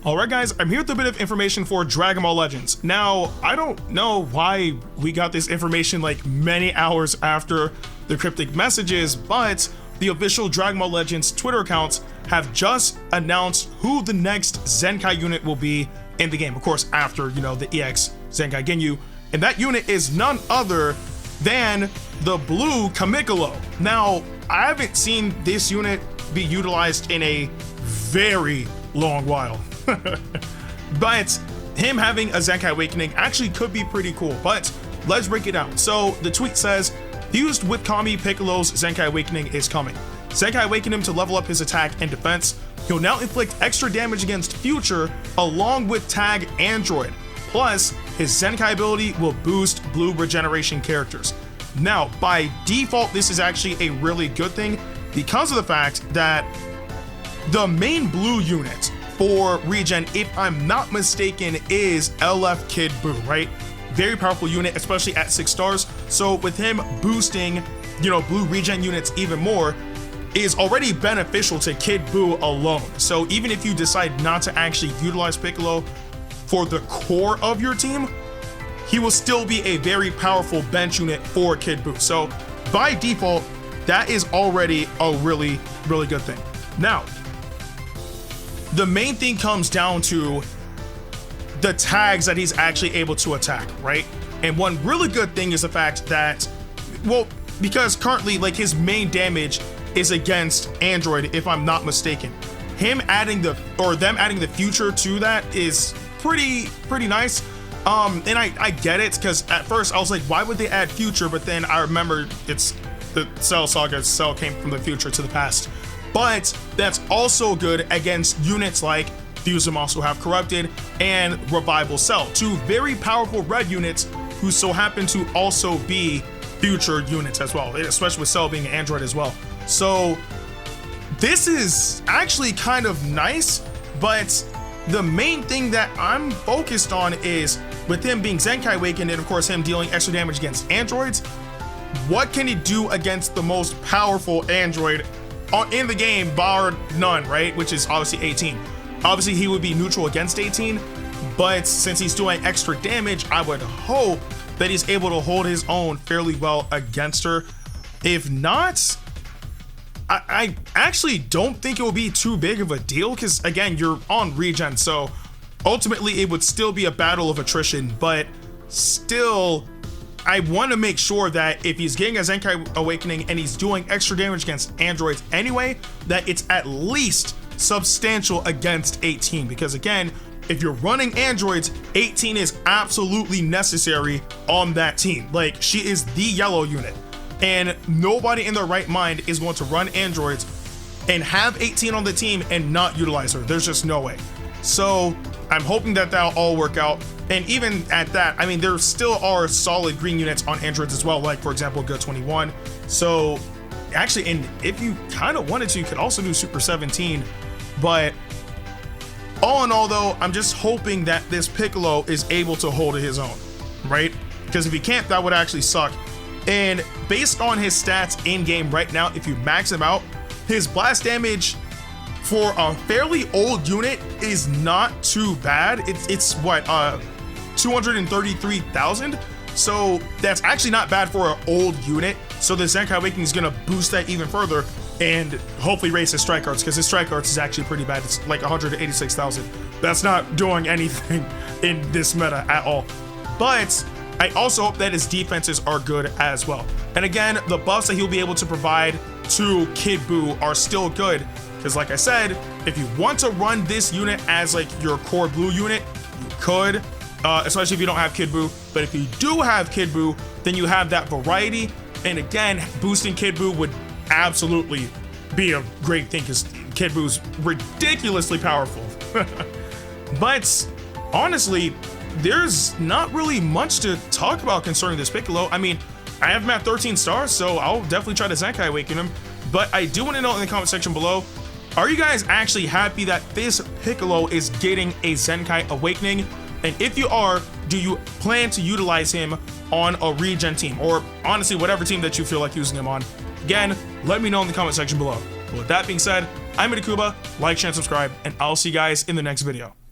Alright guys, I'm here with a bit of information for Dragon Ball Legends. Now, I don't know why we got this information like many hours after the cryptic messages, but the official Dragon Ball Legends Twitter accounts have just announced who the next Zenkai unit will be in the game. Of course, after, the EX Zenkai Ginyu. And that unit is none other than the blue Kamicolo. Now, I haven't seen this unit be utilized in a very long while. But him having a Zenkai Awakening actually could be pretty cool, but let's break it down. So the tweet says, fused with Kami, Piccolo's Zenkai Awakening is coming. Zenkai awaken him to level up his attack and defense. He'll now inflict extra damage against Future along with Tag Android. Plus, his Zenkai ability will boost blue regeneration characters. Now, by default, this is actually a really good thing because of the fact that the main blue unit for regen, if I'm not mistaken, is LF Kid Buu, right? Very powerful unit, especially at 6 stars. So with him boosting, blue regen units even more is already beneficial to Kid Buu alone. So even if you decide not to actually utilize Piccolo for the core of your team, he will still be a very powerful bench unit for Kid Buu. So by default, that is already a really, really good thing. Now, the main thing comes down to the tags that he's actually able to attack, right? And one really good thing is the fact that, well, because currently like his main damage is against Android, if I'm not mistaken. Them adding the future to that is pretty nice. And I get it, because at first I was like, why would they add future? But then I remember it's the Cell Saga. Cell came from the future to the past. But that's also good against units like Fuse Them also have Corrupted and Revival Cell, two very powerful red units who so happen to also be future units as well, especially with Cell being an Android as well. So this is actually kind of nice, but the main thing that I'm focused on is with him being Zenkai Awakened and of course him dealing extra damage against androids, what can he do against the most powerful android in the game, bar none, right? Which is obviously 18. Obviously he would be neutral against 18, but since he's doing extra damage, I would hope that he's able to hold his own fairly well against her. If not, I actually don't think it will be too big of a deal, because again, you're on regen, so ultimately it would still be a battle of attrition. But still, I want to make sure that if he's getting a Zenkai Awakening and he's doing extra damage against androids anyway, that it's at least substantial against 18, because again, if you're running androids, 18 is absolutely necessary on that team. Like, she is the yellow unit, and nobody in their right mind is going to run androids and have 18 on the team and not utilize her. There's just no way. So I'm hoping that that'll all work out. And even at that, I mean, there still are solid green units on androids as well, like for example Good 21. So actually, and if you kind of wanted to, you could also do Super 17. But all in all though, I'm just hoping that this Piccolo is able to hold his own, right? Because if he can't, that would actually suck. And based on his stats in game right now, if you max him out, his blast damage for a fairly old unit is not too bad. It's what, 233,000. So that's actually not bad for an old unit. So the Zenkai Awakening is gonna boost that even further and hopefully raise his strike arts, because his strike arts is actually pretty bad. It's like 186,000. That's not doing anything in this meta at all. But I also hope that his defenses are good as well. And again, the buffs that he'll be able to provide to Kid Buu are still good, because like I said, if you want to run this unit as like your core blue unit, you could, especially if you don't have Kid Buu. But if you do have Kid Buu, then you have that variety. And again, boosting Kid Buu would absolutely be a great thing, because Kid Buu's ridiculously powerful. But honestly, there's not really much to talk about concerning this Piccolo. I mean, I have him at 13 stars, so I'll definitely try to Zenkai Awaken him. But I do want to know in the comment section below, are you guys actually happy that this Piccolo is getting a Zenkai Awakening? And if you are, do you plan to utilize him on a regen team, or honestly whatever team that you feel like using him on? Again, let me know in the comment section below. But with that being said, I'm Ndukauba, like, share, and subscribe, and I'll see you guys in the next video.